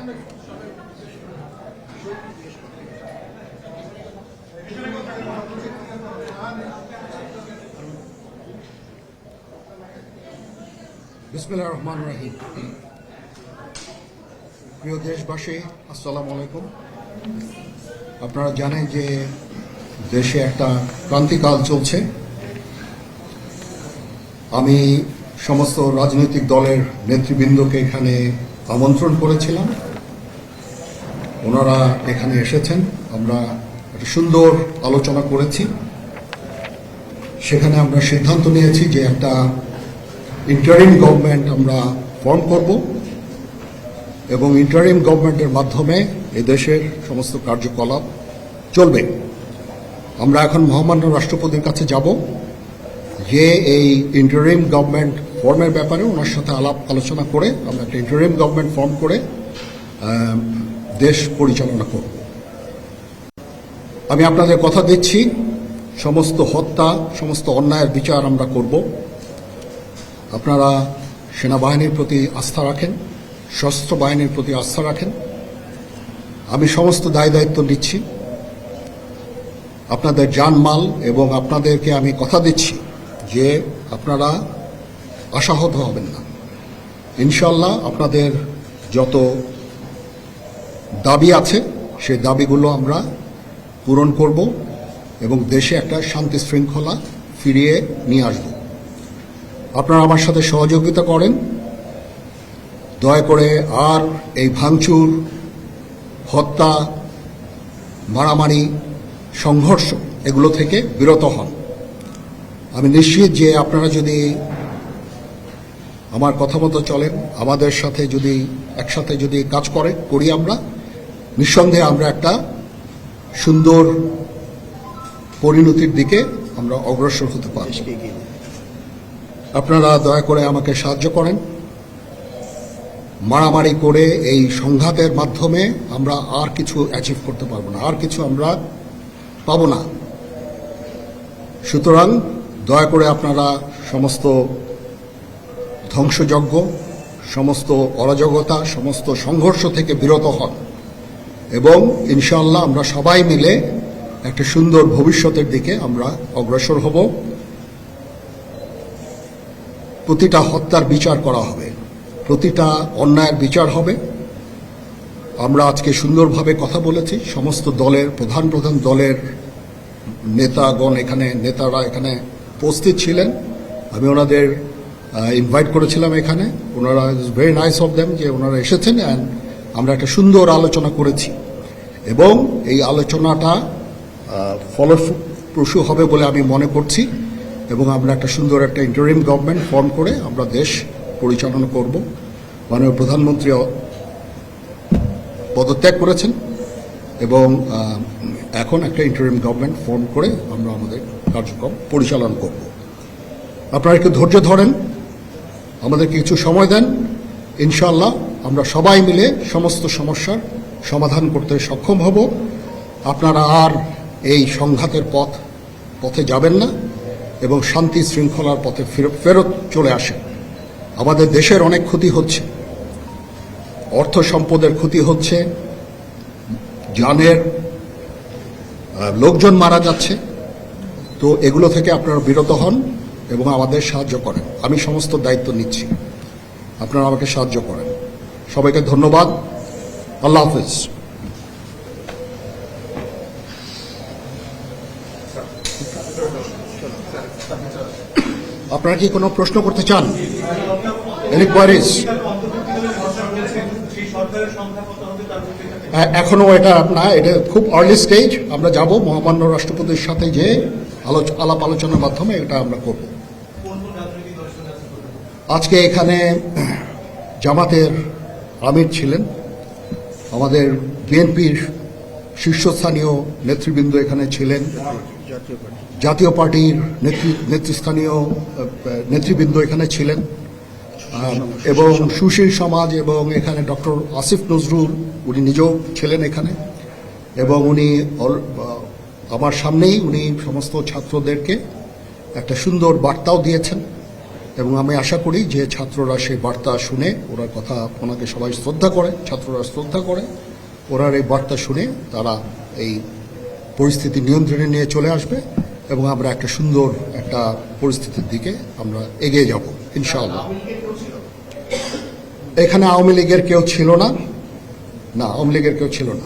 বিসমিল্লাহির রহমানির রহিম। প্রিয় দেশবাসী, আসসালামু আলাইকুম। আপনারা জানেন যে দেশে একটা ক্রান্তিকাল চলছে। আমি সমস্ত রাজনৈতিক দলের নেতৃবৃন্দকে এখানে আমন্ত্রণ করেছিলাম, ওনারা এখানে এসেছেন। আমরা একটা সুন্দর আলোচনা করেছি। সেখানে আমরা সিদ্ধান্ত নিয়েছি যে একটা ইন্টারিম গভর্নমেন্ট আমরা ফর্ম করব এবং ইন্টারিম গভর্নমেন্টের মাধ্যমে এদেশের সমস্ত কার্যকলাপ চলবে। আমরা এখন মহামান্য রাষ্ট্রপতির কাছে যাব যে এই ইন্টারিম গভর্নমেন্ট ফর্মের ব্যাপারে ওনার সাথে আলাপ আলোচনা করে আমরা একটা ইন্টারিম গভর্নমেন্ট ফর্ম করে দেশ পরিচালনা করব। আমি আপনাদের কথা দিচ্ছি, সমস্ত হত্যা, সমস্ত অন্যায়ের বিচার আমরা করব। আপনারা সেনাবাহিনীর প্রতি আস্থা রাখেন, সশস্ত্র বাহিনীর প্রতি আস্থা রাখেন। আমি সমস্ত দায়িত্ব নিচ্ছি, আপনাদের জানমাল, এবং আপনাদেরকে আমি কথা দিচ্ছি যে আপনারা আশাহত হবেন না। ইনশাল্লাহ আপনাদের যত দাবি আছে সেই দাবিগুলো আমরা পূরণ করব এবং দেশে একটা শান্তি শৃঙ্খলা ফিরিয়ে নিয়ে আসব। আপনারা আমার সাথে সহযোগিতা করেন। দয়া করে আর এই ভাঙচুর, হত্যা, মারামারি, সংঘর্ষ এগুলো থেকে বিরত হন। আমি নিশ্চিত যে আপনারা যদি আমার কথা মতো চলেন, আমাদের সাথে যদি একসাথে যদি কাজ করি আমরা, নিঃসন্দেহে আমরা একটা সুন্দর পরিণতির দিকে আমরা অগ্রসর হতে পারি। আপনারা দয়া করে আমাকে সাহায্য করেন। মারামারি করে এই সংঘাতের মাধ্যমে আমরা আর কিছু অ্যাচিভ করতে পারবো না, আর কিছু আমরা পাবো না। সুতরাং দয়া করে আপনারা সমস্ত ধ্বংসযজ্ঞ, সমস্ত অরাজকতা, সমস্ত সংঘর্ষ থেকে বিরত হন এবং ইনশাআল্লাহ আমরা সবাই মিলে একটা সুন্দর ভবিষ্যতের দিকে আমরা অগ্রসর হব। প্রতিটা হত্যার বিচার করা হবে, প্রতিটা অন্যায়ের বিচার হবে। আমরা আজকে সুন্দরভাবে কথা বলেছি। সমস্ত দলের প্রধান দলের নেতারা এখানে উপস্থিত ছিলেন। আমি ওনাদের ইনভাইট করেছিলাম এখানে। ওনারা ভেরি নাইস অফ দেম যে ওনারা এসেছেন, অ্যান্ড আমরা একটা সুন্দর আলোচনা করেছি এবং এই আলোচনাটা ফলপ্রসূ হবে বলে আমি মনে করছি এবং আমরা একটা সুন্দর একটা ইন্টারিম গভর্নমেন্ট ফর্ম করে আমরা দেশ পরিচালনা করব। মাননীয় প্রধানমন্ত্রী পদত্যাগ করেছেন এবং এখন একটা ইন্টারিম গভর্নমেন্ট ফর্ম করে আমরা আমাদের কার্যক্রম পরিচালনা করব। আপনারা একটু ধৈর্য ধরেন, আমাদেরকে কিছু সময় দেন। ইনশাআল্লাহ আমরা সবাই মিলে সমস্ত সমস্যার সমাধান করতে সক্ষম হব। আপনারা আর এই সংঘাতের পথে যাবেন না এবং শান্তি শৃঙ্খলার পথে ফেরত চলে আসেন। আমাদের দেশের অনেক ক্ষতি হচ্ছে, অর্থ সম্পদের ক্ষতি হচ্ছে, জানের লোকজন মারা যাচ্ছে। তো এগুলো থেকে আপনারা বিরত হন এবং আমাদের সাহায্য করেন। আমি সমস্ত দায়িত্ব নিচ্ছি, আপনারা আমাকে সাহায্য করেন। সবাইকে ধন্যবাদ। আল্লাহ হাফিজ। আপনারা কি কোনো প্রশ্ন করতে চান? Any queries? এখনো এটা না, এটা খুব আর্লি স্টেজ। আমরা যাব মহামান্য রাষ্ট্রপতির সাথে যে আলাপ আলোচনার মাধ্যমে এটা আমরা করব। আজকে এখানে জামাতের আমির ছিলেন, আমাদের বিএনপির শীর্ষস্থানীয় নেতৃবৃন্দ এখানে ছিলেন, জাতীয় পার্টির নেতৃস্থানীয় নেতৃবৃন্দ এখানে ছিলেন এবং সুশীল সমাজ, এবং এখানে ডক্টর আসিফ নজরুল উনি নিজেও ছিলেন এখানে, এবং উনি আমার সামনেই উনি সমস্ত ছাত্রদেরকে একটা সুন্দর বার্তাও দিয়েছেন এবং আমি আশা করি যে ছাত্ররা সেই বার্তা শুনে ওরা কথা ওনাকে সবাই শ্রদ্ধা করে, ছাত্ররা শ্রদ্ধা করে, ওরা এই বার্তা শুনে তারা এই পরিস্থিতি নিয়ন্ত্রণে নিয়ে চলে আসবে এবং আমরা একটা সুন্দর একটা পরিস্থিতির দিকে আমরা এগিয়ে যাব ইনশাআল্লাহ। এখানে আওয়ামী লীগের কেউ ছিল না, না আওয়ামী লীগের কেউ ছিল না।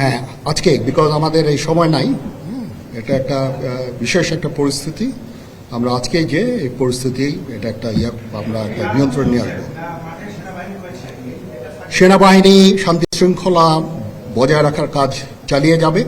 হ্যাঁ আজকে, বিকজ আমাদের এই সময় নাই, এটা একটা বিশেষ একটা পরিস্থিতি, আমরা আজকেই যে এই পরিস্থিতি এটা একটা আমরা একটা নিয়ন্ত্রণ নিয়ে আসবো। সেনাবাহিনী শান্তি শৃঙ্খলা বজায় রাখার কাজ চালিয়ে যাবে।